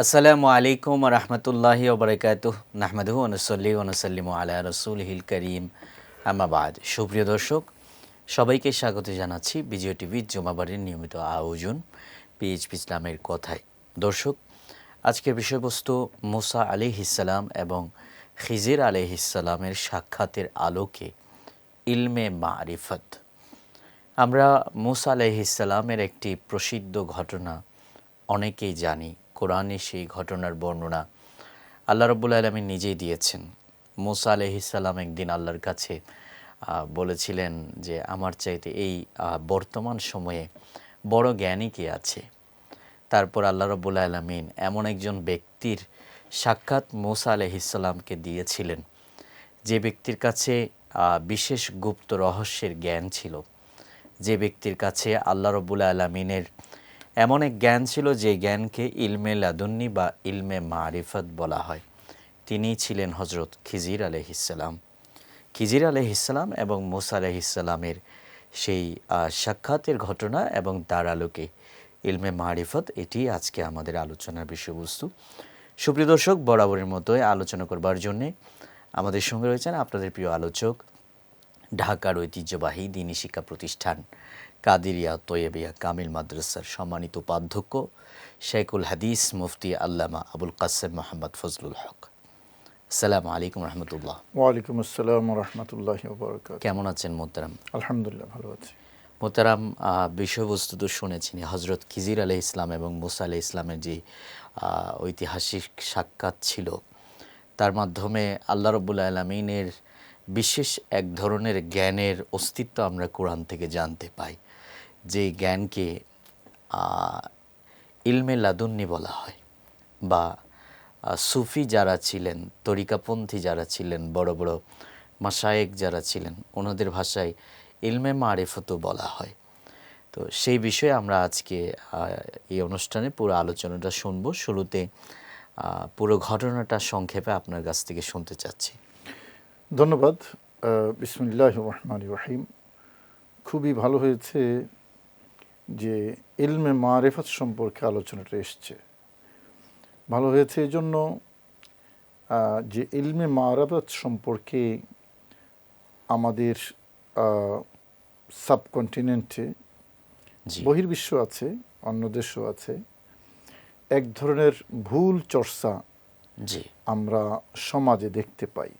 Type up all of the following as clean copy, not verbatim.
আসসালামু আলাইকুম রহমতুল্লাহি ওবরাকাতুহ নাহমাদুহু ওয়া নুসাল্লি ওয়া নুসাল্লিমু আলা রাসূলিহিল কারীম আম্মা বাদ। সুপ্রিয় দর্শক, সবাইকে স্বাগত জানাচ্ছি বিজয় টিভির জুমাবারের নিয়মিত আয়োজন পিএইচপি ইসলামের কথায়। দর্শক, আজকের বিষয়বস্তু মুসা আলাইহিসসালাম এবং খিজির আলাইহিসসালামের সাক্ষাতের আলোকে ইলমে মারিফত। আমরা মুসা আলাইহিসসালামের একটি প্রসিদ্ধ ঘটনা অনেকেই জানি। কোরআনে সেই ঘটনার বর্ণনা আল্লাহ রাব্বুল আলামিন নিজেই দিয়েছেন। মুসা আলাইহিসসালাম একদিন আল্লাহর কাছে বলেছিলেন যে আমার চাইতে এই বর্তমান সময়ে বড় জ্ঞানী কে আছে। তারপর আল্লাহ রাব্বুল আলামিন এমন একজন ব্যক্তির সাক্ষাৎ মুসা আলাইহিসসালামকে দিয়েছিলেন, যে ব্যক্তির কাছে বিশেষ গুপ্ত রহস্যের জ্ঞান ছিল, যে ব্যক্তির কাছে আল্লাহ রাব্বুল আলামিনের এমন এক জ্ঞান ছিল যে জ্ঞানকে ইলমে লাদুন্নি বা ইলমে মারিফত বলা হয়। তিনিই ছিলেন হজরত খিজির আলাইহিসসালাম। খিজির আলাইহিসসালাম এবং মুসা আলাইহিসসালামের সেই সাক্ষাতের ঘটনা এবং তার আলোকে ইলমে মারিফত, এটি আজকে আমাদের আলোচনার বিষয়বস্তু। সুপ্রিয় দর্শক, বরাবরের মতোই আলোচনা করবার জন্যে আমাদের সঙ্গে রয়েছেন আপনাদের প্রিয় আলোচক, ঢাকার ঐতিহ্যবাহী দ্বীনি শিক্ষা প্রতিষ্ঠান কাদিরিয়া তৈয়বিয়া কামিল মাদ্রাসার সম্মানিত উপাধ্যক্ষ শেখুল হাদিস মুফতি আল্লামা আবুল কাসেম মোহাম্মদ ফজলুল হক। আসসালামু আলাইকুম রহমতুল্লাহ। ওয়ালাইকুম আসসালাম রহমতুল্লাহি ওয়া বারাকাতুহু। কেমন আছেন মোহতারাম? আলহামদুলিল্লাহ, ভালো আছি। মোহতারাম, বিষয়বস্তু তো শুনেছেন, হজরত খিজির আলাইহিস ইসলাম এবং মুসা আলাইহিস ইসলামের যে ঐতিহাসিক সাক্ষাৎ ছিল, তার মাধ্যমে আল্লাহ রাব্বুল আলামিনের বিশেষ এক ধরনের জ্ঞানের অস্তিত্ব আমরা কোরআন থেকে জানতে পাই, যে জ্ঞানকে ইলমে লাদুন্নি বলা হয়। বা সুফি যারা ছিলেন, তরিকাপন্থী যারা ছিলেন, বড় বড় মাশায়েখ যারা ছিলেন, ওনাদের ভাষায় ইলমে মারিফতও বলা হয়। তো সেই বিষয়ে আমরা আজকে এই অনুষ্ঠানে পুরো আলোচনাটা শুনবো। শুরুতে পুরো ঘটনাটা সংক্ষেপে আপনার কাছ থেকে শুনতে চাচ্ছি। ধন্যবাদ। বিসমিল্লাহির রহমানির রহিম। খুবই ভালো হয়েছে যে ইলমে মারিফত সম্পর্কে আলোচনাটা এসছে। ভালো হয়েছে এই জন্য যে ইলমে মারিফত সম্পর্কে আমাদের সাবকন্টিনেন্টে বহির্বিশ্ব আছে, অন্য দেশও আছে, এক ধরনের ভুল চর্চা আমরা সমাজে দেখতে পাই,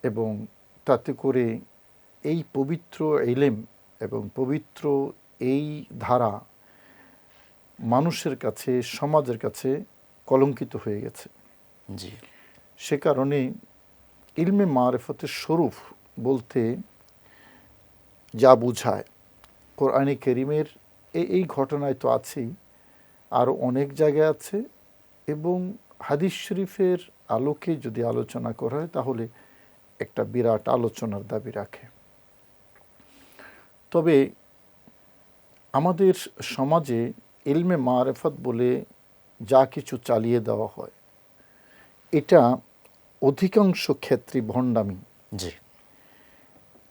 এবং তাতে করে এই পবিত্র ইলম এবং পবিত্র এই ধারা মানুষের কাছে, সমাজের কাছে কলঙ্কিত হয়ে গেছে। সে কারণে ইলমে মারিফতের স্বরূপ বলতে যা বোঝায়, কোরআনে কারীমের এই ঘটনায় তো আছেই, আরও অনেক জায়গায় আছে, এবং হাদিস শরীফের আলোকে যদি আলোচনা করা হয় তাহলে একটা বিরাট আলোচনার দাবি রাখে। তবে আমাদের সমাজে ইলমে মারিফত বলে যা কিছু চালিয়ে দেওয়া হয়, এটা অধিকাংশ ক্ষেত্রে ভণ্ডামি।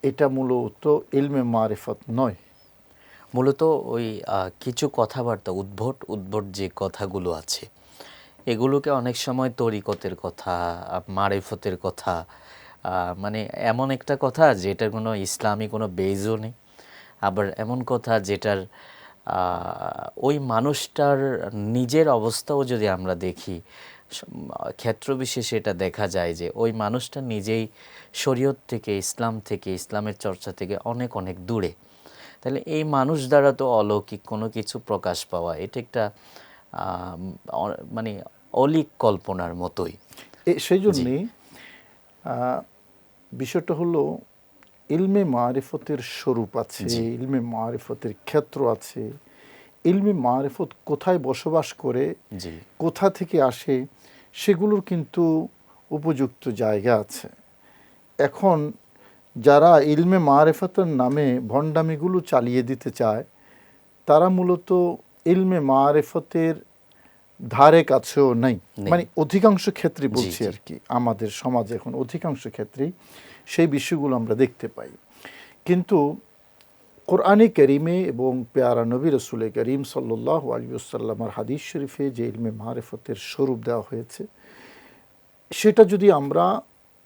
এটা মূলত ইলমে মারিফত নয়। মূলত ওই কিছু কথাবার্তা, উদ্ভট যে কথাগুলো আছে, এগুলোকে অনেক সময় তরিকতের কথা, মারিফতের কথা, মানে এমন একটা কথা যেটার কোনো ইসলামী কোনো বেজও নেই, আবার এমন কথা যেটার ওই মানুষটার নিজের অবস্থাও যদি আমরা দেখি, ক্ষেত্রবিশেষে এটা দেখা যায় যে ওই মানুষটা নিজেই শরীয়ত থেকে, ইসলাম থেকে, ইসলামের চর্চা থেকে অনেক অনেক দূরে। তাহলে এই মানুষ দ্বারা তো অলৌকিক কোনো কিছু প্রকাশ পাওয়া, এটা একটা মানে অলিক কল্পনার মতোই। সেই জন্যেই বিষয়টা হলো, ইলমে মারিফতের স্বরূপ আছে, ইলমে মারিফতের ক্ষেত্র আছে, ইলমে মারিফত কোথায় বসবাস করে, কোথা থেকে আসে, সেগুলোর কিন্তু উপযুক্ত জায়গা আছে। এখন যারা ইলমে মারিফতের নামে ভণ্ডামিগুলো চালিয়ে দিতে চায়, তারা মূলত ইলমে মারিফতের ধারে কাছেও নেই। মানে অধিকাংশ ক্ষেত্রে বলছি আর কি, আমাদের সমাজে এখন অধিকাংশ ক্ষেত্রেই সেই বিষয়গুলো আমরা দেখতে পাই। কিন্তু কোরআনে কারিমে এবং পেয়ারা নবী রসুল করিম সাল্লাল্লাহু আলাইহি ওয়াসাল্লামের হাদিস শরীফে যে ইলমে মারিফতের স্বরূপ দেওয়া হয়েছে, সেটা যদি আমরা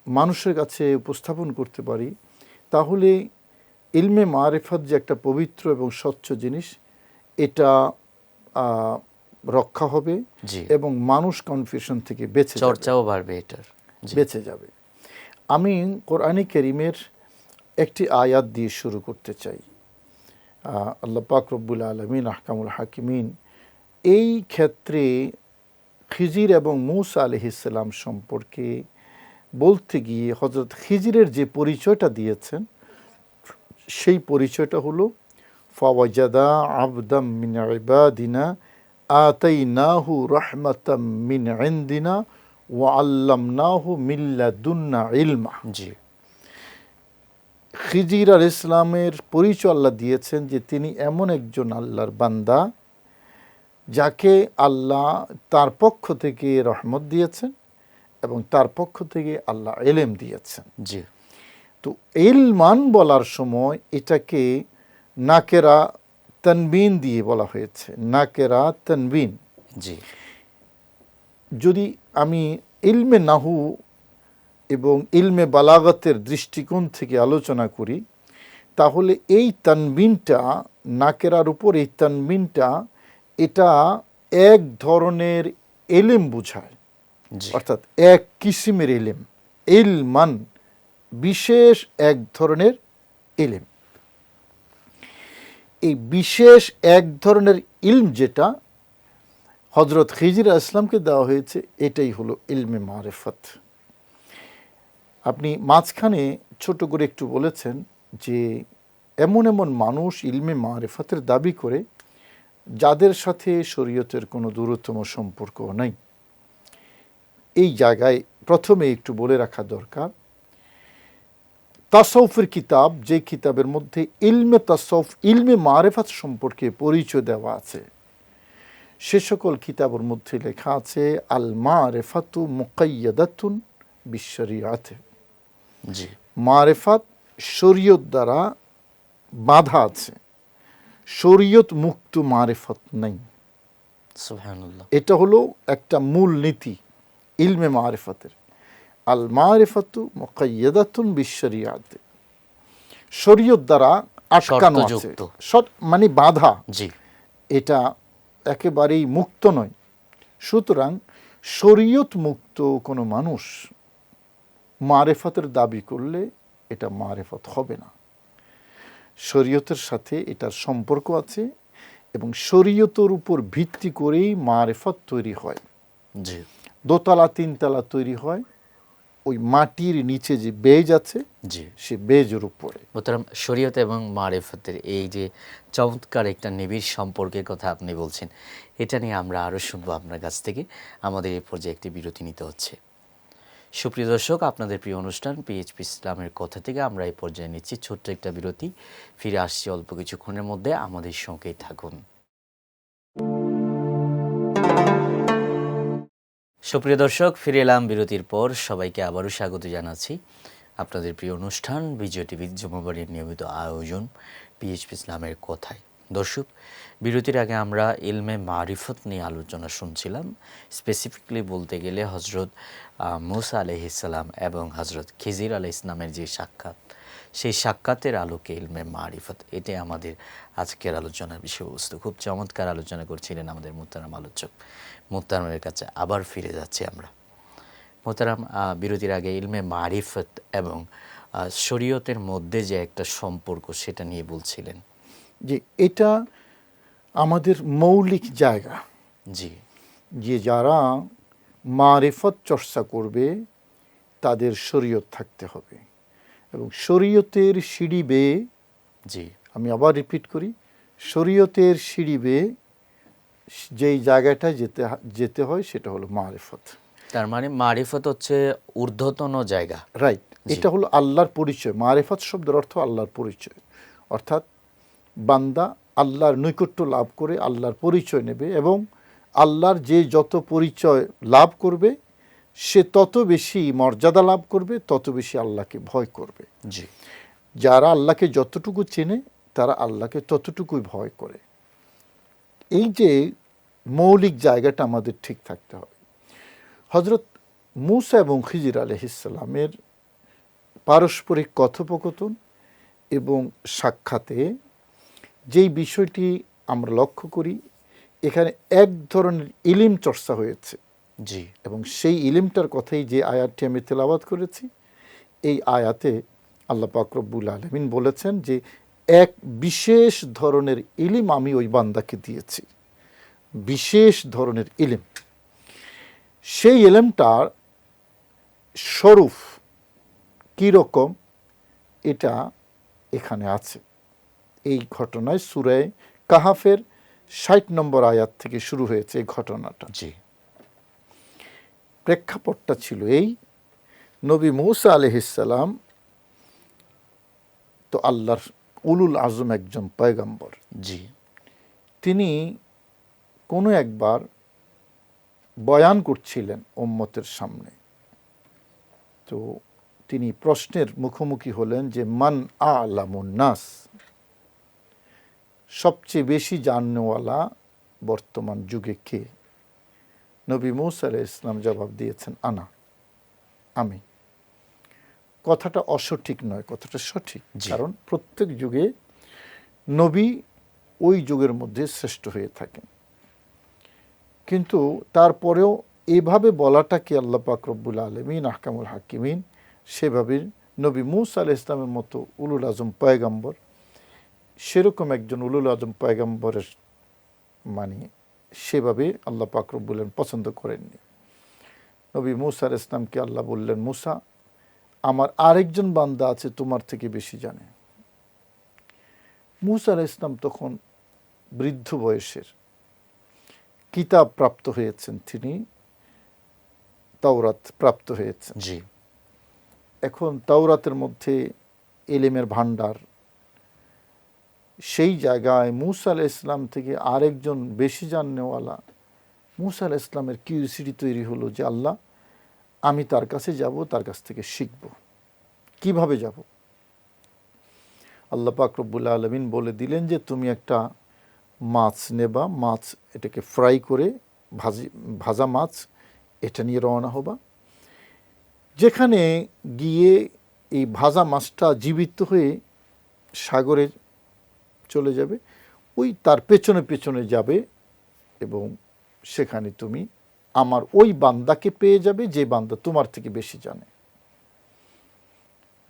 মানুষের কাছে উপস্থাপন করতে পারি, তাহলে ইলমে মারিফত যে একটা পবিত্র এবং স্বচ্ছ জিনিস, এটা রক্ষা হবে এবং মানুষ কনফিউশন থেকে চর্চাও বাড়বে, এটার বেঁচে যাবে। আমি কোরআনে কারিমের একটি আয়াত দিয়ে শুরু করতে চাই। আল্লাহ পাক রব্বুল আলামিন আহকামুল হাকিমিন এই ক্ষেত্রে খিজির এবং মূসা আলাইহিস সালাম সম্পর্কে বলতে গিয়ে হযরত খিজিরের যে পরিচয়টা দিয়েছেন, সেই পরিচয়টা হলো ফাওয়াজাদা আবদাম মিন ইবাদিনা আতাইনাহু রাহমাতাম মিন ইনদিনা ওয়া আল্লামনাহু মিন লাদুন্না ইলমা। জি, খিজির আলাইহিস ইসলামের পরিচয় আল্লাহ দিয়েছেন যে তিনি এমন একজন আল্লাহর বান্দা যাকে আল্লাহ তার পক্ষ থেকে রহমত দিয়েছেন এবং তার পক্ষ থেকে আল্লাহ ইলম দিয়েছেন। জি, তো ইলমান বলার সময় এটাকে নাকেরা তানবিন দিয়ে বলা হয়েছে, নাকেরা তানবিন। জি, যদি আমি ইলমে নাহু এবং ইলমে বালাগতের দৃষ্টিকোণ থেকে আলোচনা করি, তাহলে এই তানবিনটা নাকেরার উপর, এই তানবিনটা এটা এক ধরনের এলেম বোঝায়, অর্থাৎ এক কিসিমের এলেম, ইলমান বিশেষ এক ধরনের এলেম। এই বিশেষ এক ধরনের ইলম যেটা হযরত খিজির আলাইহিস সালামকে দেওয়া হয়েছে, এটাই হলো ইলমে মারিফত। আপনি মাঝখানে ছোট করে একটু বলেছেন যে এমন এমন মানুষ ইলমে মারিফতের দাবি করে যাদের সাথে শরীয়তের কোনো দূরতম সম্পর্ক নাই। এই জায়গায় প্রথমে একটু বলে রাখা দরকার, তাসাউফের কিতাব, যে কিতাবের মধ্যে ইলমে তাসাউফ, ইলমে মারিফত সম্পর্কে পরিচয় দেওয়া আছে, সে সকল কিতাবের মধ্যে লেখা আছে আল মারিফাতু মুকাইয়াদাতুন বিশরিয়াতে। জি, মারিফত শরীয়ত দ্বারা বাধা আছে, শরীয়ত মুক্ত মারিফত নাই। সুবহানাল্লাহ। এটা হলো একটা মূল নীতি ইলমে মারিফতের। আল মারিফাতু মুকাইয়াদাতুন বিশরিয়াতে, শরীয়ত দ্বারা আটকানো আছে, মানে বাধা, জি, এটা একেবারেই মুক্ত নয়। সুতরাং শরীয়ত মুক্ত কোনো মানুষ মারিফতের দাবি করলে এটা মারিফত হবে না। শরীয়তের সাথে এটার সম্পর্ক আছে এবং শরীয়তের উপর ভিত্তি করেই মারিফত তৈরি হয়। জি, দোতলা তিনতলা তৈরি হয় ওই মাটির নিচে যে বেজ আছে, জি, সে বেজের উপরে। মোহতারাম, শরীয়ত এবং মারিফতের এই যে চমৎকার একটা নিবিড় সম্পর্কের কথা আপনি বলছেন, এটা নিয়ে আমরা আরও শুনবো আপনার কাছ থেকে। আমাদের এই পর্যায়ে একটি বিরতি নিতে হচ্ছে। সুপ্রিয় দর্শক, আপনাদের প্রিয় অনুষ্ঠান পিএইচপি ইসলামের কথা থেকে আমরা এই পর্যায়ে নিচ্ছি ছোট্ট একটা বিরতি। ফিরে আসছি অল্প কিছুক্ষণের মধ্যে, আমাদের সঙ্গেই থাকুন। সুপ্রিয় দর্শক, ফিরে এলাম বিরতির পর। সবাইকে আবারও স্বাগত জানাচ্ছি আপনাদের প্রিয় অনুষ্ঠান বিজয় টিভির জুমাবাড়ির নিয়মিত আয়োজন পিএইচপি ইসলামের কথায়। দর্শক, বিরতির আগে আমরা ইলমে মারিফত নিয়ে আলোচনা শুনছিলাম। স্পেসিফিকলি বলতে গেলে হজরত মূসা আলাইহিস সালাম এবং হজরত খিজির আলাইহিস সালামের যে সাক্ষাৎ, সেই সাক্ষাতের আলোকে ইলমে মারিফত, এটাই আমাদের আজকের আলোচনার বিষয়বস্তু। খুব চমৎকার আলোচনা করছিলেন আমাদের মুহতারাম আলোচক। মুহতারামের কাছে আবার ফিরে যাচ্ছি আমরা। মুহতারাম, বিরতির আগে ইলমে মারিফত এবং শরীয়তের মধ্যে যে একটা সম্পর্ক, সেটা নিয়ে বলছিলেন। যে এটা আমাদের মৌলিক জায়গা। জি, যে যারা মারিফত চর্চা করবে তাদের শরীয়ত থাকতে হবে এবং শরীয়তের সিঁড়ি বেয়ে, জি, আমি আবার রিপিট করি, শরীয়তের সিঁড়ি বেয়ে যেই জায়গাটায় যেতে হয় সেটা হলো মারিফত। তার মানে মারিফত হচ্ছে ঊর্ধ্বতন জায়গা, রাইট। এটা হলো আল্লাহর পরিচয়। মারিফত শব্দের অর্থ আল্লাহর পরিচয়, অর্থাৎ বান্দা আল্লাহর নৈকট্য লাভ করে আল্লাহর পরিচয় নেবে এবং আল্লাহর যে যত পরিচয় লাভ করবে সে তত বেশি মর্যাদা লাভ করবে, তত বেশি আল্লাহকে ভয় করবে। জি, যারা আল্লাহকে যতটুকু চেনে তারা আল্লাহকে ততটুকুই ভয় করে। এই যে মৌলিক জায়গাটা আমাদের ঠিক থাকতে হবে। হযরত মূসা এবং খিজির আলাইহিসসালামের পারস্পরিক কথোপকথন এবং সাক্ষাতে যেই বিষয়টি আমরা লক্ষ্য করি, এখানে এক ধরনের ইলম চর্চা হয়েছে। জি। এবং সেই ইলমটার কথাই যে আয়াতটি আমি তেলাওয়াত করেছি, এই আয়াতে আল্লাহ পাক রব্বুল আলামিন বলেছেন যে এক বিশেষ ধরনের ইলম আমি ওই বান্দাকে দিয়েছি, বিশেষ ধরনের ইলম। সেই ইলমটার স্বরূপ কীরকম এটা এখানে আছে। এই ঘটনায় সূরা কাহাফের ৬০ নম্বর আয়াত থেকে শুরু হয়েছে এই ঘটনাটা। জি। প্রেক্ষাপটটা ছিল এই, নবী মূসা আলাইহিসসালাম তো আল্লাহর উলুল আজম একজন পয়গম্বর। জি। তিনি কোনো একবার বয়ান করছিলেন উম্মতের সামনে, তো তিনি প্রশ্নের মুখোমুখি হলেন যে মান আ'লামুন নাস, সবচেয়ে বেশি জাননেওয়ালা বর্তমান যুগে কে? নবী মূসা আলাইহিস সালাম জবাব দিয়েছেন আনা, আমি। কথাটা অসঠিক নয়, কথাটা সঠিক। কারণ প্রত্যেক যুগে নবী ওই যুগের মধ্যে শ্রেষ্ঠ হয়ে থাকেন, কিন্তু তারপরেও এভাবে বলাটাকে আল্লাহ পাক রব্বুল আলামিন আহকামুল হাকিমিন সেভাবে নবী মূসা আলাইহিস সালামের মতো উলুল আজম পয়গম্বর, সেরকম একজন উলুল আজম পয়গম্বরের মানে সেভাবে আল্লাহ পাক রব্বুল আলামিন পছন্দ করেননি। নবী মূসা আলাইহিস সালামকে আল্লাহ বললেন, মূসা, আমার আরেকজন বান্দা আছে তোমার থেকে বেশি জানে। মূসা আলাইহিস সালাম তখন বৃদ্ধ বয়সের, কিতাব প্রাপ্ত হয়েছেন, তিনি তাওরাত প্রাপ্ত হয়েছেন। জি। এখন তাওরাতের মধ্যে ইলমের ভান্ডার, সেই জায়গায় মূসা আলাইহিস সালাম থেকে আরেকজন বেশি জাননেওয়ালা, মূসা আলাইহিস সালামের কিউরিসিটি তৈরি হলো যে আল্লাহ, আমি তার কাছে যাব, তার কাছ থেকে শিখব। কিভাবে যাব? আল্লাহ পাক রব্বুল আলামিন বলে দিলেন যে তুমি একটা মাছ নেবা, মাছ এটাকে ফ্রাই করে ভাজা মাছ এটা নিয়ে রওনা হবা। যেখানে গিয়ে এই ভাজা মাছটা জীবিত হয়ে সাগরে চলে যাবে, ওই তার পেছনে পেছনে যাবে এবং সেখানে তুমি আমার ওই বান্দাকে পেয়ে যাবে যে বান্দা তোমার থেকে বেশি জানে।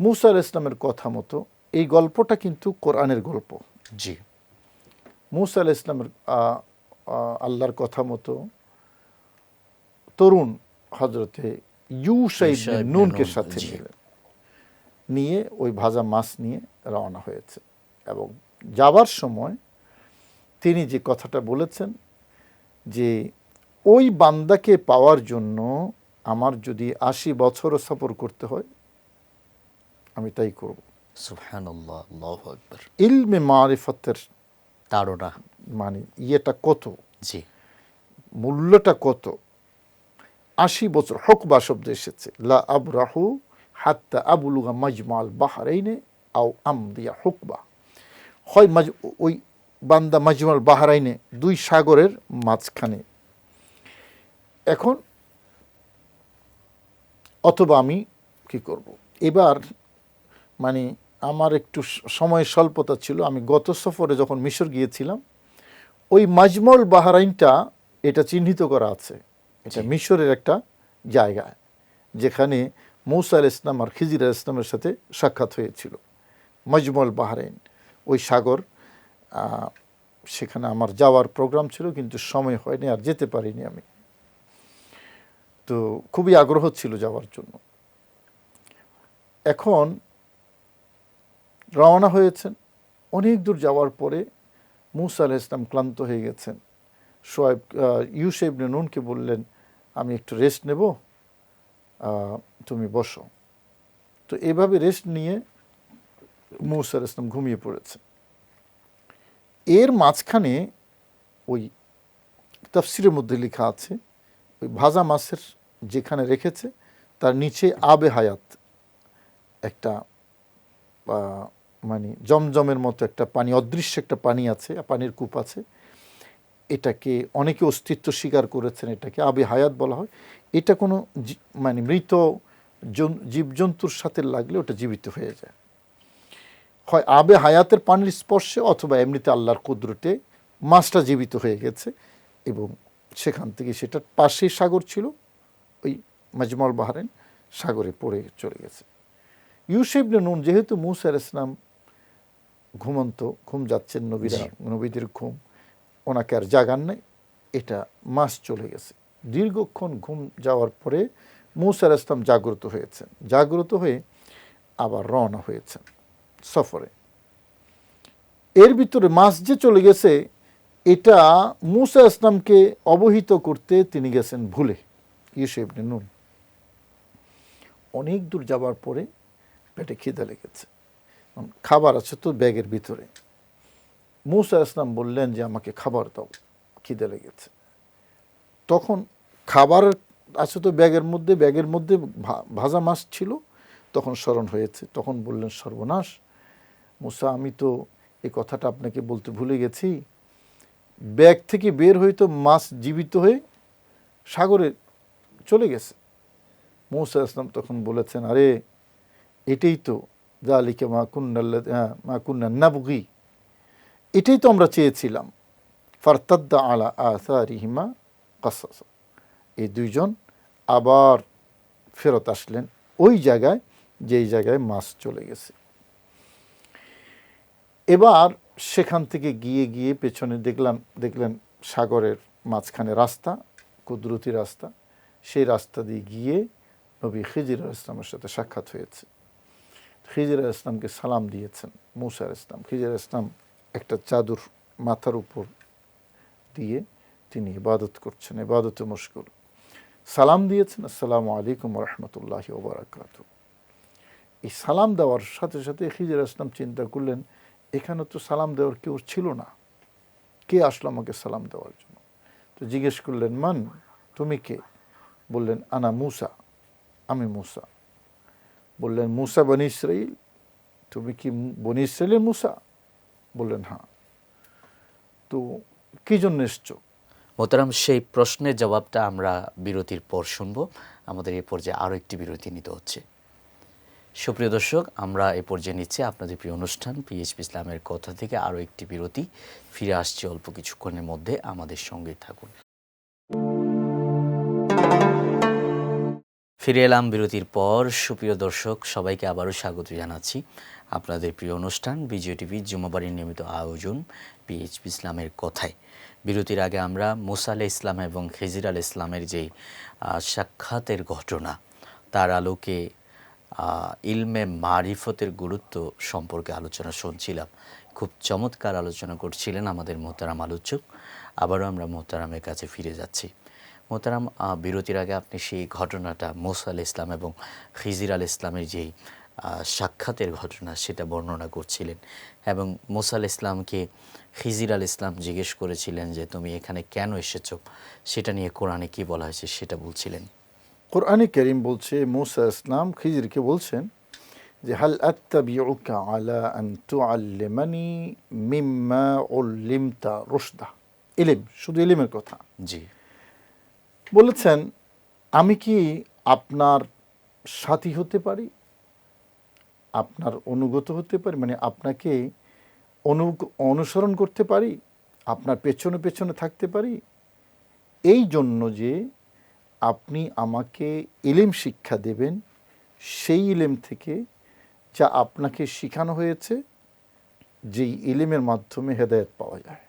মূসা আলাইহিস সালামের কথা মতো, এই গল্পটা কিন্তু কোরআনের গল্প। জি। মূসা আলাইহিস সালামের আল্লাহর কথা মতো তরুণ হযরতে ইউশা ইবনে নুনকে সাথে নিয়ে ওই ভাজা মাছ নিয়ে রওনা হয়েছে। এবং যাবার সময় তিনি যে কথাটা বলেছেন যে ওই বান্দাকে পাওয়ার জন্য আমার যদি ৮০ বছরও সফর করতে হয় আমি তাই করব। সুবহানাল্লাহ, আল্লাহু আকবার। ইলমে মারিফতের তাড়না মানে ইয়েটা কত, জি, মূল্যটা কত। ৮০ বছর, হুকবা শব্দ এসেছে, লা আবরাহু হাত্তা আবলুগা মাজমাল বাহরাইনে আও আমদিয়া হুকবা। হয় ওই বান্দা মাজমাল বাহরাইনে, দুই সাগরের মাঝখানে, এখন অথবা আমি কি করব। এবার মানে আমার একটু সময়ের স্বল্পতা ছিল, আমি গত সফরে যখন মিশর গিয়েছিলাম, ওই মাজমাল বাহরাইনটা এটা চিহ্নিত করা আছে, এটা মিশরের একটা জায়গা যেখানে মূসা আলাইহিস সালাম আর খিজির আলাইহিস সালামের সাথে সাক্ষাৎ হয়েছিল। মাজমাল বাহরাইন, ওই সাগর, সেখানে আমার যাওয়ার প্রোগ্রাম ছিল কিন্তু সময় হয়নি, আর যেতে পারিনি আমি। তো খুবই আগ্রহ ছিল যাওয়ার জন্য। এখন রওনা হয়েছেন, অনেক দূর যাওয়ার পরে মূসা আলাইহিস সালাম ক্লান্ত হয়ে গেছেন। ইউশা ইবনে নুনকে বললেন, আমি একটু রেস্ট নেব, তুমি বসো। তো এভাবে রেস্ট নিয়ে মূসা আলাইহিস সালাম ঘুমিয়ে পড়েছে। এর মাঝখানে ওই তাফসিরের মধ্যে লেখা আছে, ওই ভাজা মাছের যেখানে রেখেছে তার নিচে আবে হায়াত একটা মানে জমজমের মতো একটা পানি, অদৃশ্য একটা পানি আছে, পানির কূপ আছে। এটাকে অনেকে অস্তিত্ব স্বীকার করেছেন, এটাকে আবে হায়াত বলা হয়। এটা কোনো মানে মৃত জীবজন্তুর সাথে লাগলে ওটা জীবিত হয়ে যায়, হয় আবে হায়াতের পানির স্পর্শে অথবা এমনিতে আল্লাহর কুদরতে মাছটা জীবিত হয়ে গেছে। এবং সেখান থেকে সেটার পাশেই সাগর ছিল, ওই মাজমাউল বাহরাইন সাগরে পড়ে চলে গেছে। ইউসুফ ইবনে নুন, যেহেতু মূসা আলাইহিস সালাম ঘুমন্ত, ঘুম যাচ্ছেন, নবীদের ঘুম, ওনাকে আর জাগান নাই, এটা মাস চলে গেছে। দীর্ঘক্ষণ ঘুম যাওয়ার পরে মূসা আলাইহিস সালাম জাগ্রত হয়েছেন, জাগ্রত হয়ে আবার রওনা হয়েছেন সফরে। এর ভিতরে মাস যে চলে গেছে, এটা মূসা আলাইহিস সালামকে অবহিত করতে তিনি গেছেন ভুলে। ইউসুফ ইবনে নুন অনেক দূর যাবার পরে পেটে খিদে লেগেছে, খাবার আছে তো ব্যাগের ভিতরে। মূসা আলাইহিস সালাম বললেন যে আমাকে খাবার দাও, খিদে লেগেছে। তখন খাবার আছে তো ব্যাগের মধ্যে ভাজা মাছ ছিল। তখন স্মরণ হয়েছে, তখন বললেন, সর্বনাশ মূসা, আমি তো এই কথাটা আপনাকে বলতে ভুলে গেছি। ব্যাগ থেকে বের হয়ে তো মাছ জীবিত হয়ে সাগরে চলে গেছে। মূসা আলাইহিস সালাম তখন বলেছেন, আরে এটাই তো যালিকা মা কুন্না নাবগি, এটাই তো আমরা চেয়েছিলাম। ফারতাদ্দা আলা আসারিহিমা কাসাসা, এই দুইজন আবার ফেরত আসলেন ওই জায়গায় যেই জায়গায় মাছ চলে গেছে। এবার সেখান থেকে গিয়ে পেছনে দেখলেন সাগরের মাঝখানে রাস্তা, কুদরতি রাস্তা। সেই রাস্তা দিয়ে গিয়ে নবী খিজির আলাইহিস সালামের সাথে সাক্ষাৎ হয়েছে। খিজির আলাইহিস সালামকে সালাম দিয়েছেন মূসা আলাইহিস সালাম। খিজির আলাইহিস সালাম একটা চাদর মাথার উপর দিয়ে তিনি ইবাদত করছেন, ইবাদতে মশগুল। সালাম দিয়েছেন, আসসালামু আলাইকুম ওয়া রাহমাতুল্লাহি ওয়া বারাকাতুহু। এই সালাম দেওয়ার সাথে সাথে খিজির আলাইহিস সালাম চিন্তা করলেন, এখানে তো সালাম দেওয়ার কেউ ছিল না, কে আসলো আমাকে সালাম দেওয়ার জন্য? তো জিজ্ঞেস করলেন, মান, তুমি কে? বললেন, আনা মূসা, আমি মূসা। বললেন, মূসা বনি ইসরাইল, তুমি কি বনি ইসরাইলের মূসা? বললেন, হ্যাঁ। তো কি জন্য এসছো? মোহতারাম, সেই প্রশ্নের জবাবটা আমরা বিরতির পর শুনব। আমাদের এই পর্যায়ে আরও একটি বিরতি নিতে হচ্ছে। সুপ্রিয় দর্শক, আমরা এই পর্যায়ে নিচ্ছি আপনাদের প্রিয় অনুষ্ঠান পিএইচপি ইসলামের কথা থেকে আরও একটি বিরতি। ফিরে আসছি অল্প কিছুক্ষণের মধ্যে, আমাদের সঙ্গে থাকুন। ফিরে এলাম বিরতির পর। সুপ্রিয় দর্শক, সবাইকে আবারও স্বাগত জানাচ্ছি আপনাদের প্রিয় অনুষ্ঠান বিজয় টিভির জুমাবাড়ির নিয়মিত আয়োজন পিএইচপি ইসলামের কথায়। বিরতির আগে আমরা মূসা আলাইহিস ইসলাম এবং খিজির আলাইহিস ইসলামের যে সাক্ষাতের ঘটনা, তার আলোকে ইলমে মারিফতের গুরুত্ব সম্পর্কে আলোচনা শুনছিলাম। খুব চমৎকার আলোচনা করছিলেন আমাদের মোহতারাম আলোচক। আবারও আমরা মোহতারামের কাছে ফিরে যাচ্ছি। মোহতারাম, বিরতির আগে আপনি সেই ঘটনাটা মূসা আলাইহিস ইসলাম এবং খিজির আলাইহিস ইসলামের যেই সাক্ষাতের ঘটনা সেটা বর্ণনা করছিলেন, এবং মূসা আলাইহিস ইসলামকে খিজির আলাইহিস ইসলাম জিজ্ঞেস করেছিলেন যে তুমি এখানে কেন এসেছো, সেটা নিয়ে কোরআনে কি বলা হয়েছে সেটা বলছিলেন। কোরআনে কারীম বলছে, মূসা ইসলাম খিজিরকে বলছেন যে, হাল আত্তাবিউকা আলা আন তুআল্লিমানি মিম্মা উল্লিমতা রুশদা। ইলম, শুধু ইলমের কথা। জি। বলেছেন, আমি কি আপনার সাথী হতে পারি, আপনার অনুগত হতে পারি, মানে আপনাকে অনুসরণ করতে পারি, আপনার পেছনে পেছনে থাকতে পারি, এই জন্য যে আপনি আমাকে ইলম শিক্ষা দেবেন, সেই ইলম থেকে যা আপনাকে শেখানো হয়েছে, যেই ইলমের মাধ্যমে হেদায়েত পাওয়া যায়।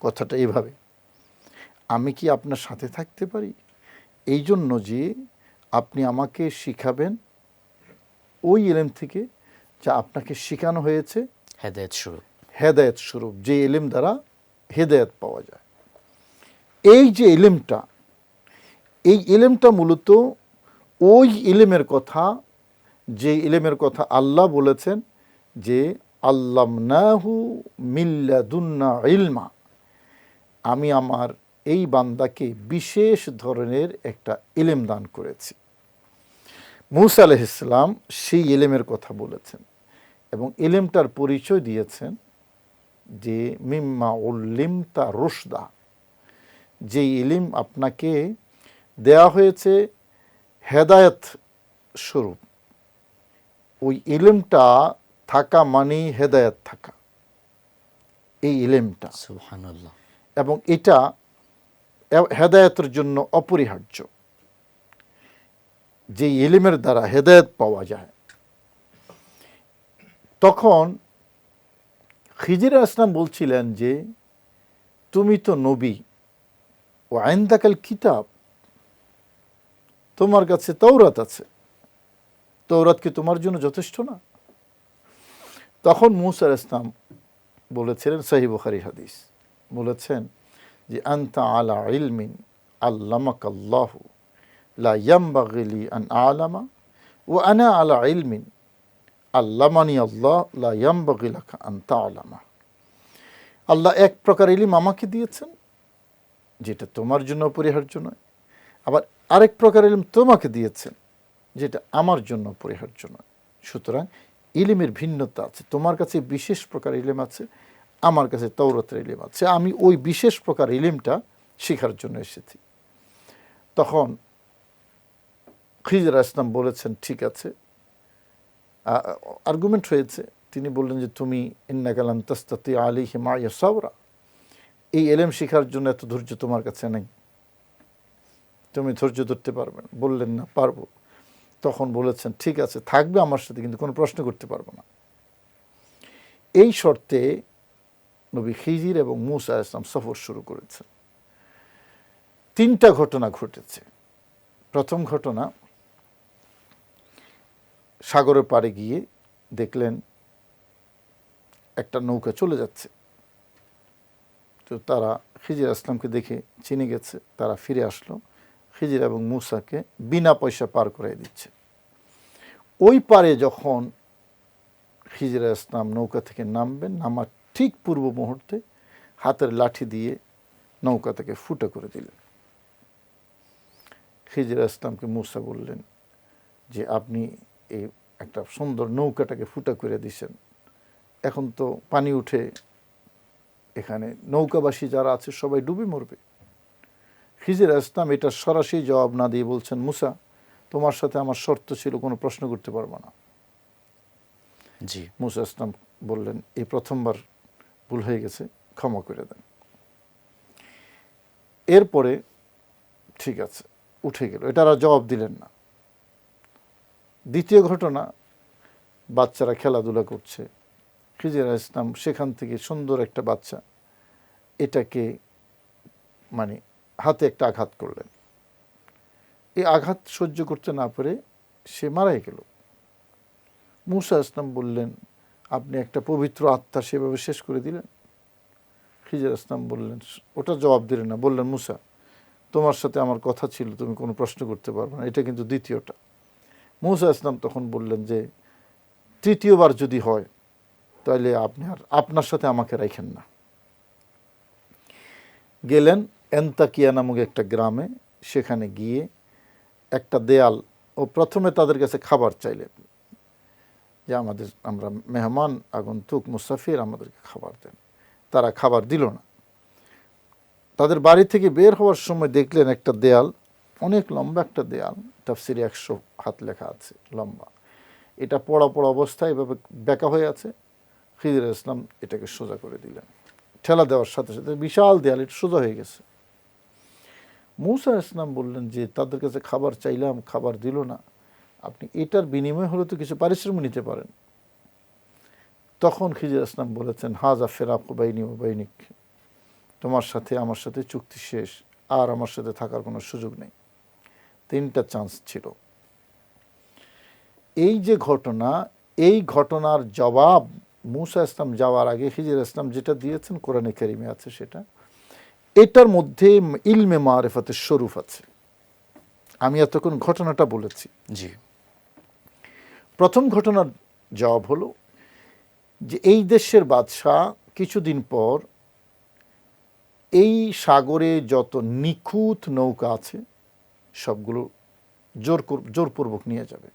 কথাটা এভাবে, আমি কি আপনার সাথে থাকতে পারি, এই জন্য যে আপনি আমাকে শিখাবেন ওই ইলম থেকে যা আপনাকে শেখানো হয়েছে, হেদায়েত স্বরূপ, যে ইলম দ্বারা হেদায়েত পাওয়া যায়। এই যে ইলমটা, এই ইলমটা মূলত ওই ইলমের কথা, যে ইলমের কথা আল্লাহ বলেছেন যে আল্লামনাহু মিল্লাদুন্না ইলমা, আমি আমার এই বান্দাকে বিশেষ ধরনের একটা ইলম দান করেছি। মূসা আলাইহিস সালাম সেই ইলমের কথা বলেছেন। এবং ইলমটার পরিচয় দিয়েছেন যে মিম্মা উল্লিমতা রুশদা, যে ইলিম আপনাকে দেয়া হয়েছে হেদায়েত স্বরূপ, ওই ইলমটা থাকা মানেই হেদায়েত থাকা, এই ইলমটা। সুবহানাল্লাহ। এবং এটা হেদায়েতের জন্য অপরিহার্য, যে ইলমের দ্বারা হেদায়েত পাওয়া যায়। তখন খিজির আলাইহিস সালাম বলছিলেন যে তুমি তো নবী, ও ইনদাকাল কিতাব, তোমার কাছে তাওরাত আছে, তাওরাত কি তোমার জন্য যথেষ্ট না? তখন মূসা আলাইহিস সালাম বলেছিলেন, সহিহ বুখারীর হাদিস, বলেছেন যে আনতা আলা ইলমিন আল্লামাকাল্লাহু লা ইয়ামবাগি লি আন আলামা ওয়া আনা আলা ইলমিন আল্লামানি আল্লাহ লা ইয়ামবাগি লাকা আন তা'লামা। আল্লাহ এক প্রকার ইলম আমাকে দিয়েছেন যেটা তোমার জন্য অপরিহার্য নয়, আবার আরেক প্রকার ইলম তোমাকে দিয়েছেন যেটা আমার জন্য অপরিহার্য নয়। সুতরাং ইলমের ভিন্নতা আছে, তোমার কাছে বিশেষ প্রকার ইলম আছে, আমার কাছে তাওরাতের ইলম আছে, আমি ওই বিশেষ প্রকার ইলমটা শেখার জন্য এসেছি। তখন খিজির আলাইহিস সালাম বলেছেন ঠিক আছে, আর্গুমেন্ট হয়েছে। তিনি বললেন যে তুমি ইন্নাকা লান তাস্তাতি আলাইহি মাইয়া সাবরা, এই ইলম শেখার জন্য এত ধৈর্য তোমার কাছে নেই, তুমি ধৈর্য ধরতে পারবে না। বললেন না, পারবো। তখন বলেছেন ঠিক আছে, থাকবে আমার সাথে, কিন্তু কোনো প্রশ্ন করতে পারবো না। এই শর্তে নবী খিজির এবং মূসা আলাইহিস সালাম সফর শুরু করেছেন। 3টা ঘটনা ঘটেছে। প্রথম ঘটনা, সাগরের পাড়ে গিয়ে দেখলেন একটা নৌকা চলে যাচ্ছে। তো তারা খিজির আসলামকে দেখে চিনে গেছে, তারা ফিরে আসলো, খিজির এবং মূসাকে বিনা পয়সা পার করে দিচ্ছে। ওই পারে যখন খিজির আসলাম নৌকা থেকে নামবেন, নামার ঠিক পূর্ব মুহূর্তে হাতের লাঠি দিয়ে নৌকা থেকে ফুটো করে দিলেন। খিজির আসলামকে মূসা বললেন যে আপনি এই একটা সুন্দর নৌকাটাকে ফুটা করে দিছেন, এখন তো পানি উঠে এখানে নৌকাবাসী যারা আছে সবাই ডুবে মরবে। খিজির আসলাম এটা সরাসরি জবাব না দিয়ে বলছেন, মূসা তোমার সাথে আমার শর্ত ছিল, কোনো প্রশ্ন করতে পারবো না। জি। মূসা আসলাম বললেন এই প্রথমবার ভুল হয়ে গেছে, ক্ষমা করে দেন। এরপরে ঠিক আছে, উঠে গেল, এটা আর জবাব দিলেন না। দ্বিতীয় ঘটনা, বাচ্চারা খেলাধুলা করছে, খিজির আলাইহিস সালাম সেখান থেকে সুন্দর একটা বাচ্চা, এটাকে মানে হাতে একটা আঘাত করলেন। এই আঘাত সহ্য করতে না পেরে সে মারাই গেল। মূসা আসলাম বললেন আপনি একটা পবিত্র আত্মা সেভাবে শেষ করে দিলেন। খিজির আসলাম বললেন, ওটা জবাব দিলেন না, বললেন মূসা তোমার সাথে আমার কথা ছিল, তুমি কোনো প্রশ্ন করতে পারবে না, এটা কিন্তু দ্বিতীয়টা। মূসা আসলাম তখন বললেন যে তৃতীয়বার যদি হয় তাহলে আপনি আর আপনার সাথে আমাকে রাখেন না। গেলেন এন্তাকিয়া নামক একটা গ্রামে, সেখানে গিয়ে একটা দেয়াল, ও প্রথমে তাদের কাছে খাবার চাইলেন যে আমরা মেহমান আগন্তুক মুসাফির, আমাদেরকে খাবার দেন। তারা খাবার দিল না। তাদের বাড়ি থেকে বের হওয়ার সময় দেখলেন একটা দেয়াল, অনেক লম্বা একটা দেয়াল, তাফসিরে 100 হাত লেখা আছে লম্বা, এটা পড়া অবস্থায় এভাবে বেঁকা হয়ে আছে। খিজির আলাইহিস সালাম এটাকে সোজা করে দিলেন, ঠেলা দেওয়ার সাথে সাথে বিশাল দেয়াল এটা সোজা হয়ে গেছে। মূসা আলাইহিস সালাম বললেন যে তাদের কাছে খাবার চাইলাম, খাবার দিল না, আপনি এটার বিনিময় হলে তো কিছু পারিশ্রমিক নিতে পারেন। তখন খিজির আলাইহিস সালাম বলেছেন, হাজা ফিরাকু বাইনি ওয়া বাইনিক, তোমার সাথে আমার সাথে চুক্তি শেষ, আর আমার সাথে থাকার কোনো সুযোগ নেই। 3টা চান্স ছিল। এই যে ঘটনা, এই ঘটনার জবাব মূসা ইসলাম যাওয়ার আগে খিজির ইসলাম যেটা দিয়েছেন কোরআনে কারিমে আছে, সেটা এটার মধ্যে ইলমে মারিফাতের স্বরূপ আছে। আমি এতক্ষণ ঘটনাটা বলেছি। জি। প্রথম ঘটনার জবাব হলো যে এই দেশের বাদশাহ কিছুদিন পর এই সাগরে যত নিখুঁত নৌকা আছে সবগুলো জোরপূর্বক নিয়ে যাবে।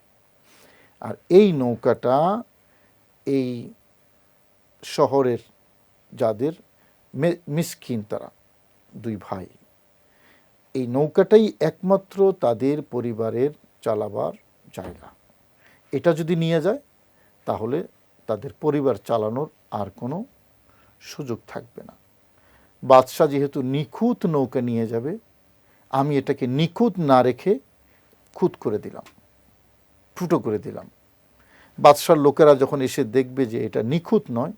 আর এই নৌকাটা এই শহরের যাদের মিসকিন, তারা দুই ভাই, এই নৌকাটাই একমাত্র তাদের পরিবারের চালাবার জায়গা। এটা যদি নিয়ে যায় তাহলে তাদের পরিবার চালানোর আর কোনো সুযোগ থাকবে না। বাদশাহ যেহেতু নিখুঁত নৌকা নিয়ে যাবে, আমি এটাকে নিখুঁত না রেখে খুঁত করে দিলাম, ফুটো করে দিলাম। বাদশার লোকেরা যখন এসে দেখবে যে এটা নিখুঁত নয়,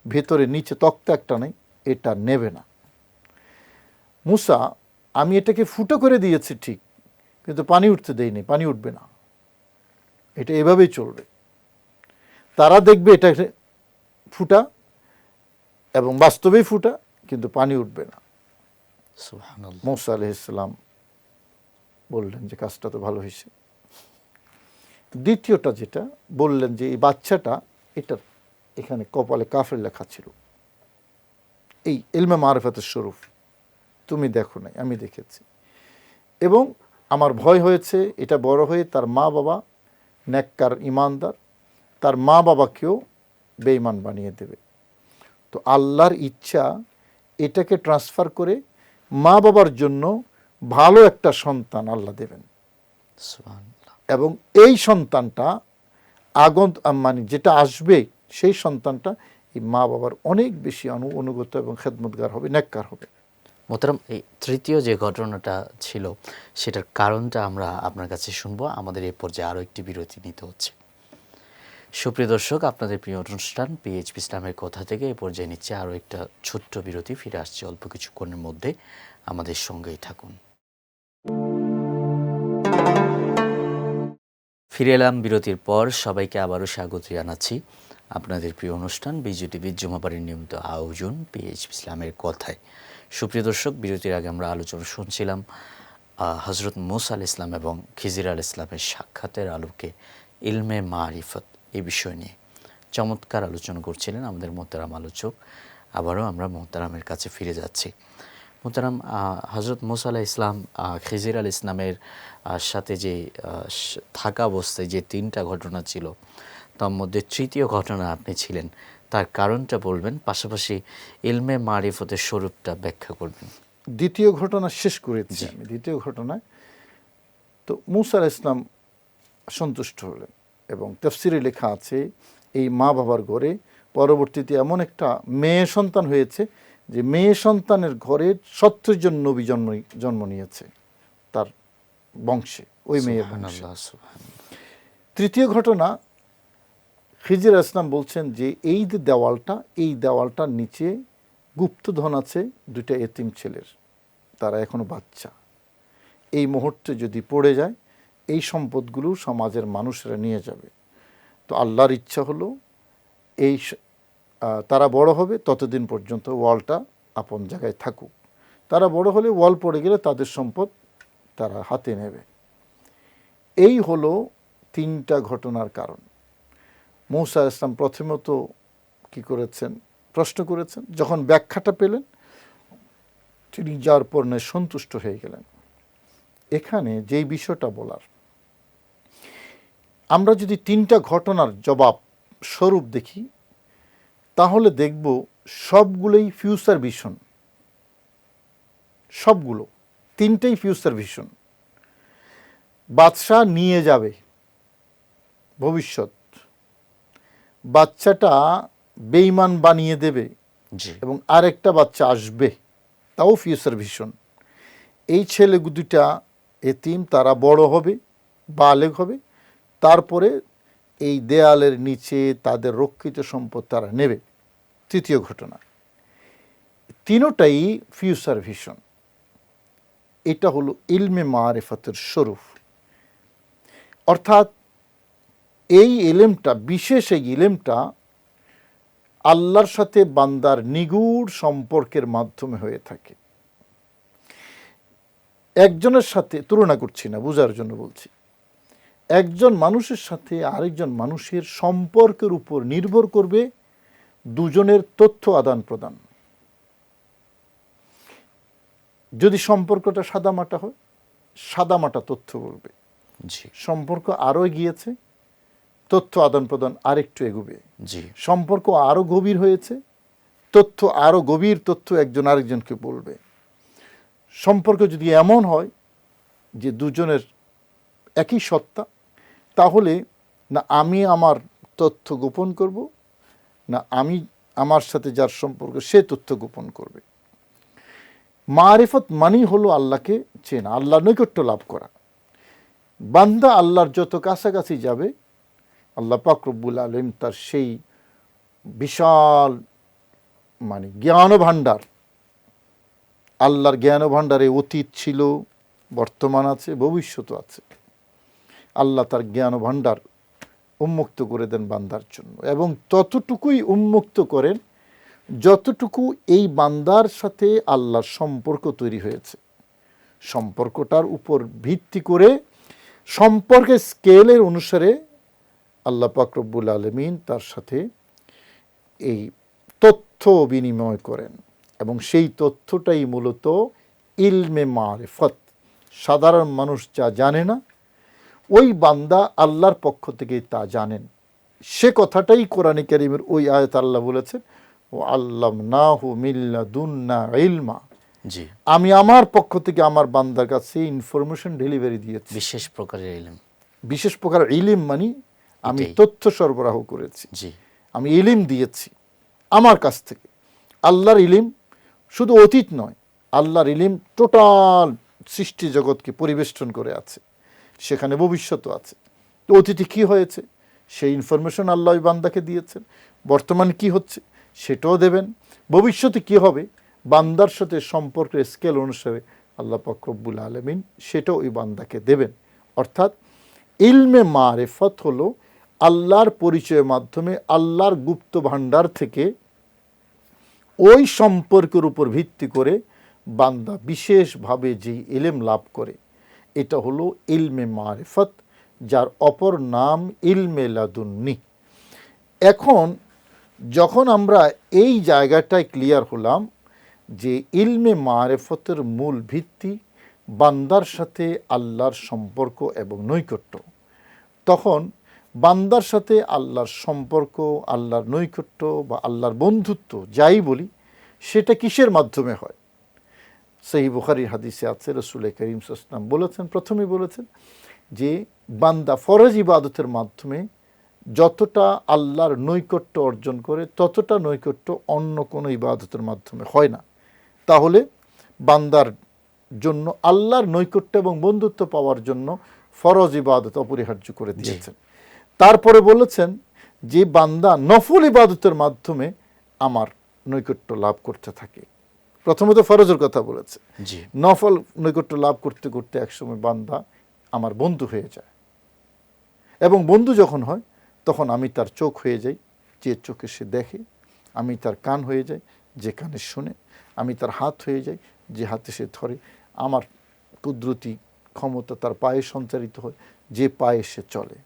ভেতরে নিচে তক্তা একটা নেই, এটা নেবে না। মুসা, আমি এটাকে ফুটো করে দিয়েছি ঠিক, কিন্তু পানি উঠতে দেইনি, পানি উঠবে না, এটা এভাবেই চলবে। তারা দেখবে এটা ফুটা এবং বাস্তবেই ফুটা, কিন্তু পানি উঠবে না। সুবহানাল্লাহ। মুসা আলাইহিসসালাম বললেন যে কাজটা তো ভালো হয়েছে। দ্বিতীয়টা যেটা বললেন যে এই বাচ্চাটা, এটার এখানে কপালে কাফের লেখা ছিল, এই ইলমে মারিফাতুশ শরুফ, তুমি দেখো নাই, আমি দেখেছি, এবং আমার ভয় হয়েছে এটা বড় হয়ে তার মা বাবা নেককার ইমানদার, তার মা বাবাকেও বেঈমান বানিয়ে দেবে। তো আল্লাহর ইচ্ছা এটাকে ট্রান্সফার করে মা বাবার জন্য ভালো একটা সন্তান আল্লাহ দেবেন, সুবহানাল্লাহ। এবং এই সন্তানটা মানে যেটা আসবে, সেই সন্তানটা এই মা বাবার অনেক বেশি অনুগত এবং খেদমতগার হবে, নেককার হবে। মোহতারাম, এই তৃতীয় যে ঘটনাটা ছিল সেটার কারণটা আমরা আপনার কাছে শুনবো। আমাদের এই পর্যায়ে আরও একটি বিরতি নিতে হচ্ছে। সুপ্রিয় দর্শক, আপনাদের প্রিয় অনুষ্ঠান পিএইচপি ইসলামের কথা থেকে এই পর্যায়ে নিচ্ছে আরও একটা ছোট্ট বিরতি। ফিরে আসছে অল্প কিছুক্ষণের মধ্যে, আমাদের সঙ্গেই থাকুন। ফিরে এলাম বিরতির পর। সবাইকে আবারও স্বাগত জানাচ্ছি আপনাদের প্রিয় অনুষ্ঠান বিজিটিভির জুমাবারের নিয়মিত আয়োজন পিএইচপি ইসলামের কথায়। সুপ্রিয় দর্শক, বিরতির আগে আমরা আলোচনা শুনছিলাম হজরত মুসা আলাইহিস সালাম এবং খিজির আলাইহিস সালামের সাক্ষাতের আলোকে ইলমে মারিফত এই বিষয় নিয়ে চমৎকার আলোচনা করছিলেন আমাদের মোহতারাম আলোচক। আবারও আমরা মোহতারামের কাছে ফিরে যাচ্ছি। মোহতারাম, হজরত মুসা আলাইহিস সালাম খিজির আলাইহিস সালামের সাথে যে থাকা অবস্থায় যে তিনটা ঘটনা ছিল, তার মধ্যে তৃতীয় ঘটনা আপনি ছিলেন, তার কারণটা বলবেন, পাশাপাশি ইলমে মারিফতের স্বরূপটা ব্যাখ্যা করবেন। দ্বিতীয় ঘটনা শেষ করেছি আমি। দ্বিতীয় ঘটনায় তো মুসা আলাইহিস সালাম সন্তুষ্ট হলেন, এবং তাফসিরে লেখা আছে এই মা বাবার ঘরে পরবর্তীতে এমন একটা মেয়ে সন্তান হয়েছে যে মেয়ে সন্তানের ঘরে 70 জন নবী জন্ম নিয়েছে তার বংশে, ওই মেয়ের বংশে। তৃতীয় ঘটনা, খিজির আলাইহিস সালাম বলছেন যে এই যে দেওয়ালটা, এই দেওয়ালটার নিচে গুপ্তধন আছে দুইটা এতিম ছেলের, তারা এখনো বাচ্চা। এই মুহূর্তে যদি পড়ে যায়, এই সম্পদগুলো সমাজের মানুষেরা নিয়ে যাবে। তো আল্লাহর ইচ্ছা হলো এই তারা বড় হবে, ততদিন পর্যন্ত ওয়ালটা আপন জায়গায় থাকুক। তারা বড় হলে ওয়াল পড়ে গেলে তাদের সম্পদ তারা হাতে নেবে। এই হলো তিনটা ঘটনার কারণ। মুসা আলাইহিস সালাম প্রথমত কি করেছেন, প্রশ্ন করেছেন, যখন ব্যাখ্যাটা পেলেন তিনি যার পর সন্তুষ্ট হয়ে গেলেন। এখানে যেই বিষয়টা বলার, আমরা যদি তিনটা ঘটনার জবাব স্বরূপ দেখি তাহলে দেখব সবগুলোই ফিউচার ভিশন, সবগুলো তিনটেই ফিউচার ভিশন। বাদশা নিয়ে যাবে ভবিষ্যৎ, বাচ্চাটা বেঈমান বানিয়ে দেবে, এবং আরেকটা বাচ্চা আসবে, তাও ফিউচার ভিশন। এই ছেলে দুটা এতিম, তারা বড় হবে, বালেগ হবে, তারপরে এই দেয়ালের নিচে তাদের রক্ষিত সম্পদ তারা নেবে। তৃতীয় ঘটনা, তিনটাই ফিউচার ভিশন। এটা হলো ইলমে মারিফতের স্বরূপ। অর্থাৎ এই ইলমটা, বিশেষ এই ইলমটা আল্লাহর সাথে বান্দার নিগুড় সম্পর্কের মাধ্যমে হয়ে থাকে। একজনের সাথে তুলনা করছি না, বোঝার জন্য বলছি, একজন মানুষের সাথে আরেকজন মানুষের সম্পর্কের উপর নির্ভর করবে দুজনের তথ্য আদান প্রদান। যদি সম্পর্কটা সাদামাটা হয়, সাদামাটা তথ্য বলবে। সম্পর্ক আরও এগিয়েছে, তথ্য আদান প্রদান আরেকটু এগোবে। জি সম্পর্ক আরও গভীর হয়েছে, তথ্য আরও গভীর তথ্য একজন আরেকজনকে বলবে। সম্পর্ক যদি এমন হয় যে দুজনের একই সত্তা, তাহলে না আমি আমার তথ্য গোপন করব, না আমি আমার সাথে যার সম্পর্ক সে তথ্য গোপন করবে। মারিফত মানি হলো আল্লাহকে চেনা, আল্লাহর নৈকট্য লাভ করা। বান্দা আল্লাহর যত কাছাকাছি যাবে, আল্লাহ পাক রব্বুল আলামিন তার সেই বিশাল জ্ঞান ভাণ্ডার, আল্লাহর জ্ঞান ভাণ্ডারে অতীত ছিল, বর্তমান আছে, ভবিষ্যৎ আছে। আল্লাহ তার জ্ঞান ভাণ্ডার উন্মুক্ত করে দেন বান্দার জন্য, এবং ততটুকুই উন্মুক্ত করেন যতটুকু এই বান্দার সাথে আল্লাহর সম্পর্ক তৈরি হয়েছে। সম্পর্কটার উপর ভিত্তি করে সম্পর্কের স্কেলের অনুসারে আল্লাহ পাক রব্বুল আলামিন তার সাথে এই তথ্য বিনিময় করেন, এবং সেই তথ্যটাই মূলত ইলমে মারিফত। সাধারণ মানুষ যা জানে না, ওই বান্দা আল্লাহর পক্ষ থেকে তা জানেন। সে কথাটাই কোরআনে কারীমের ওই আয়াত আল্লাহ বলেছেন, ও আল্লামনাহু মিন লাদুন্না ইলমা, জি আমি আমার পক্ষ থেকে আমার বান্দার কাছে ইনফরমেশন ডেলিভারি দিয়েছি। বিশেষ প্রকারের ইলম। বিশেষ প্রকার ইলিম মানে আমি এটাই। তথ্য সরবরাহ করেছি, জি আমি ইলিম দিয়েছি আমার কাছ থেকে। আল্লাহর ইলিম শুধু অতীত নয়, আল্লাহর ইলিম টোটাল সৃষ্টি জগৎকে পরিবেষ্টন করে আছে, সেখানে ভবিষ্যৎও আছে। তো অতীতে কী হয়েছে সেই ইনফরমেশন আল্লাহ ওই বান্দাকে দিয়েছেন, বর্তমান কি হচ্ছে সেটাও দেবেন, ভবিষ্যতে কি হবে বান্দার সাথে সম্পর্কের স্কেল অনুসারে আল্লাহ পাক রব্বুল আলামিন সেটাও ওই বান্দাকে দেবেন। অর্থাৎ ইলমে মারিফত হলো আল্লাহর পরিচয়ের মাধ্যমে আল্লাহর গুপ্ত ভাণ্ডার থেকে ওই সম্পর্কের উপর ভিত্তি করে বান্দা বিশেষভাবে যে ইলম লাভ করে, এটা হলো ইলমে মারিফত, যার অপর নাম ইলমে লাদুন্নি। এখন যখন আমরা এই জায়গাটায় ক্লিয়ার হলাম যে ইলমে মারিফতের মূল ভিত্তি বান্দার সাথে আল্লাহর সম্পর্ক এবং নৈকট্য, তখন বান্দার সাথে আল্লাহর সম্পর্ক, আল্লাহর নৈকট্য বা আল্লাহর বন্ধুত্ব যাই বলি, সেটা কিসের মাধ্যমে হয়? সহিহ বুখারীর হাদিসে আছে, রাসূল করিম সাল্লাল্লাহু আলাইহি ওয়াসাল্লাম বলেছেন, প্রথমেই বলেছেন যে বান্দা ফরজ ইবাদতের মাধ্যমে যতটা আল্লাহর নৈকট্য অর্জন করে, ততটা নৈকট্য অন্য কোনো ইবাদতের মাধ্যমে হয় না। তাহলে বান্দার জন্য আল্লাহর নৈকট্য এবং বন্ধুত্ব পাওয়ার জন্য ফরজ ইবাদত অপরিহার্য করে দিয়েছেন। তারপরে বলেছেন যে বান্দা নফল ইবাদতের মাধ্যমে আমার নৈকট্য লাভ করতে থাকে। প্রথমত ফরজের কথা বলেছে, নফল নৈকট্য লাভ করতে করতে একসময় বান্দা আমার বন্ধু হয়ে যায়, এবং বন্ধু যখন হয় তখন আমি তার চোখ হয়ে যাই, যে চোখে সে দেখে, আমি তার কান হয়ে যাই, যে কানে শুনে, আমি তার হাত হয়ে যাই, যে হাতে সে ধরে, আমার কুদরতি ক্ষমতা তার পায়ে সঞ্চারিত হয়, যে পায়ে সে চলে।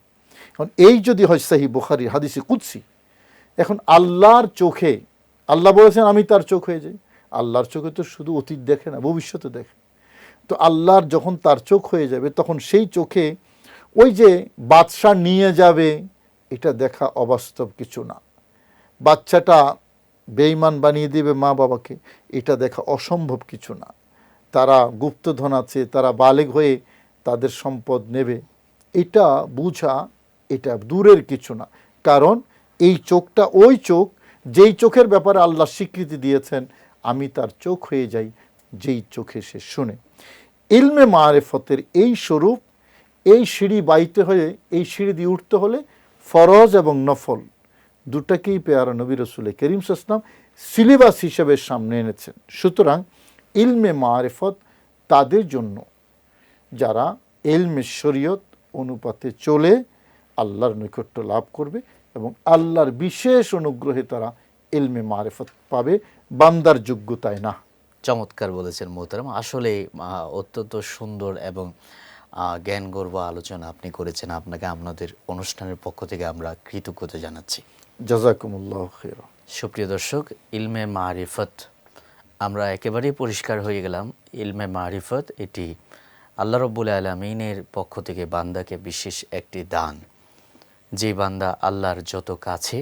এখন এই যদি হয় সহিহ বুখারীর হাদিসে কুদসি, এখন আল্লাহর চোখে আল্লাহ বলেছেন আমি তার চোখ হয়ে যাই। আল্লাহর চোখে তো শুধু অতীত দেখে না, ভবিষ্যতে দেখে। তো আল্লাহর যখন তার চোখ হয়ে যাবে, তখন সেই চোখে ওই যে বাদশা নিয়ে যাবে, এটা দেখা অবাস্তব কিছু না। বাচ্চাটা বেঈমান বানিয়ে দেবে মা বাবাকে, এটা দেখা অসম্ভব কিছু না। তারা গুপ্তধন আছে, তারা বালেগ হয়ে তাদের সম্পদ নেবে, এটা বুঝা এটা দূরের কিছু না। কারণ এই চোখটা ওই চোখ যেই চোখের ব্যাপারে আল্লাহ স্বীকৃতি দিয়েছেন, আমি তার চোখ হয়ে যাই যেই চোখে সে শুনে। ইলমে মারিফতের এই স্বরূপ, এই সিঁড়ি বাইতে হয়ে, এই সিঁড়ি দিয়ে উঠতে হলে ফরজ এবং নফল দুটাকেই পেয়ারা নবী রাসূল করিম সাল্লাল্লাহু আলাইহি ওয়াসাল্লাম সিলেবাস হিসেবে সামনে এনেছেন। সুতরাং ইলমে মারিফত তাদের জন্য যারা ইলমে শরীয়ত অনুপাতে চলে আল্লাহর নৈকট্য লাভ করবে, এবং আল্লাহর বিশেষ অনুগ্রহে তারা ইলমে মারিফত পাবে, বান্দার যোগ্যতায় না। চমৎকার বলেছেন মোহতারাম। আসলে অত্যন্ত সুন্দর এবং জ্ঞানগর্ভ আলোচনা আপনি করেছেন। আপনাকে আপনাদের অনুষ্ঠানের পক্ষ থেকে আমরা কৃতজ্ঞতা জানাচ্ছি। জাযাকুমুল্লাহু খাইরা। সুপ্রিয় দর্শক, ইলমে মারিফত আমরা একেবারেই পরিষ্কার হয়ে গেলাম। ইলমে মারিফত এটি আল্লাহ রাব্বুল আলামিনের পক্ষ থেকে বান্দাকে বিশেষ একটি দান। যে বান্দা আল্লাহর যত কাছে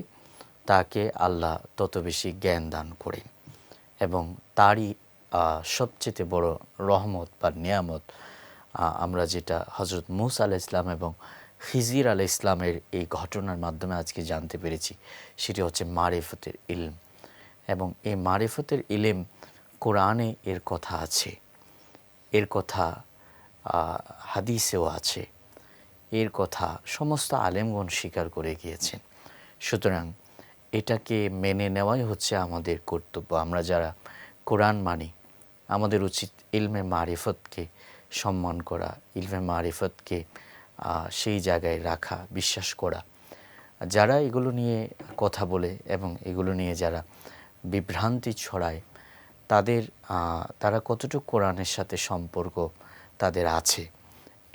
তাকে আল্লাহ তত বেশি জ্ঞান দান করেন। এবং তারই সবচেয়ে বড় রহমত বা নিয়ামত আমরা যেটা হজরত মূসা আলাইহিস সালাম এবং খিজির আলাইহিস সালামের এই ঘটনার মাধ্যমে আজকে জানতে পেরেছি, সেটি হচ্ছে মারিফতের ইলম। এবং এই মারিফতের ইলম কোরআনে এর কথা আছে, এর কথা হাদিসেও আছে, এর কথা সমস্ত আলেমগণ স্বীকার করে গিয়েছেন। সুতরাং এটাকে মেনে নেওয়াই হচ্ছে আমাদের কর্তব্য। আমরা যারা কোরআন মানি, আমাদের উচিত ইলমে মারিফতকে সম্মান করা, ইলমে মারিফতকে সেই জায়গায় রাখা, বিশ্বাস করা। যারা এগুলো নিয়ে কথা বলে এবং এগুলো নিয়ে যারা বিভ্রান্তি ছড়ায়, তারা কতটুকু কোরআনের সাথে সম্পর্ক তাদের আছে,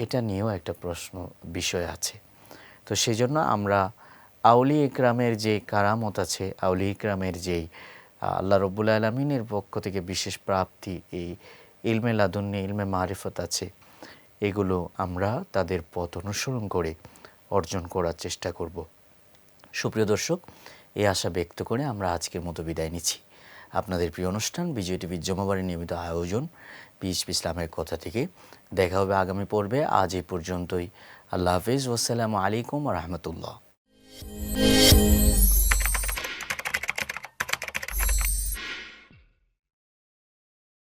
এটা নিয়েও একটা প্রশ্ন বিষয় আছে। তো সেই জন্য আমরা আউলিয়া ইকরামের যে কারামত আছে, আউলিয়া ইকরামের যেই আল্লাহ রব্বুল আলামিনের পক্ষ থেকে বিশেষ প্রাপ্তি, এই ইলমে লাদুন্নি, ইলমে মারিফত আছে, এগুলো আমরা তাদের পথ অনুসরণ করে অর্জন করার চেষ্টা করব। সুপ্রিয় দর্শক, এই আশা ব্যক্ত করে আমরা আজকের মতো বিদায় নিচ্ছি। আপনাদের প্রিয় অনুষ্ঠান বিজয় টিভির জমাবাড়ির নিয়মিত আয়োজন পিএইচপি ইসলামের কথা থেকে। দেখা হবে আগামী পর্বে। আজ এই পর্যন্তই। আল্লাহ হাফেজ। ওয়াসসালামু আলাইকুম ওয়া রাহমাতুল্লাহ।